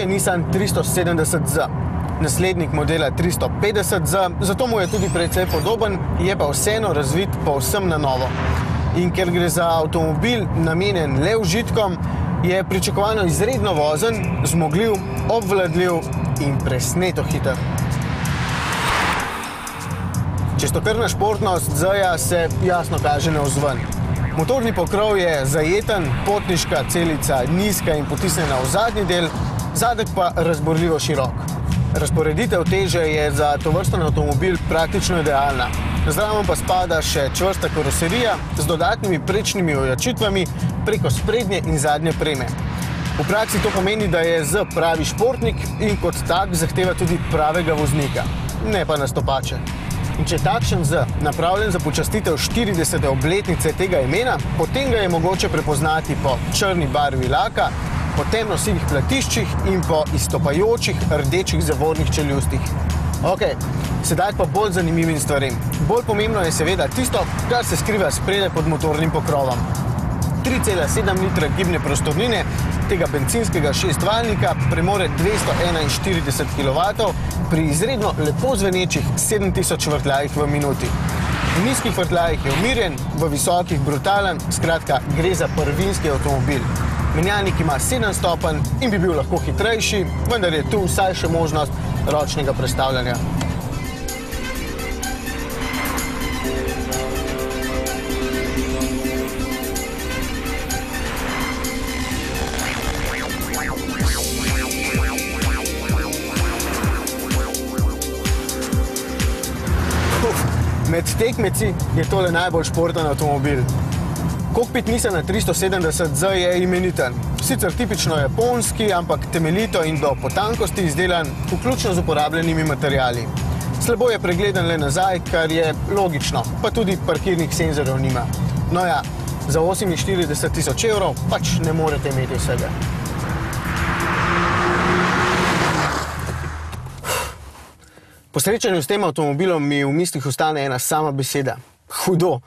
je Nissan 370Z, naslednik modela 350Z, zato mu je tudi precej podoben, je pa vseeno razvit povsem na novo. In ker gre za avtomobil namenjen le užitkom, je pričakovano izredno vozen, zmogljiv, obvladljiv in presneto hiter. Čistokrvna športnost Z-ja se jasno kaže navzven. Motorni pokrov je zajeten, potniška celica nizka in potisnjena v zadnji del, zadek pa razborljivo širok. Razporeditev teže je za tovrsten avtomobil praktično idealna. Zraven pa spada še čvrsta karoserija z dodatnimi prečnimi ojačitvami preko sprednje in zadnje preme. V praksi to pomeni, da je Z pravi športnik in kot tak zahteva tudi pravega voznika, ne pa nastopače. In če je takšen Z napravljen za počastitev 40. obletnice tega imena, potem ga je mogoče prepoznati po črni barvi laka, po temno-sivih platiščih in po izstopajočih rdečih zavornih čeljustih. Ok, sedaj pa bolj zanimivim stvarem. Bolj pomembno je seveda tisto, kar se skriva spredaj pod motornim pokrovom. 3,7 litra gibne prostornine tega bencinskega šestvaljnika premore 241 kW pri izredno lepo zvenečih 7000 vrtljajih v minuti. V nizkih vrtljajih je umirjen, v visokih brutalen, skratka gre za prvinski avtomobil. Menjalnik ima 7 stopenj in bi bil lahko hitrejši, vendar je tu vsaj še možnost ročnega prestavljanja. Med tekmeci je tole najbolj športen avtomobil. Kokpit Nissana 370Z je imeniten. Sicer tipično japonski, ampak temeljito in do potankosti izdelan, vključno z uporabljenimi materiali. Slabo je pregleden le nazaj, kar je logično, pa tudi parkirnih senzorjev nima. No ja, za 48 000 evrov pač ne morete imeti vsega. Po srečanju s tem avtomobilom mi v mislih ostane ena sama beseda. Hudo.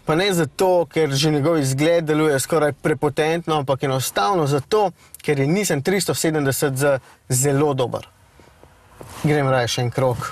Pa ne zato, ker že njegov izgled deluje skoraj prepotentno, ampak enostavno zato, ker je Nissan 370Z zelo dober. Grem raje še en krog.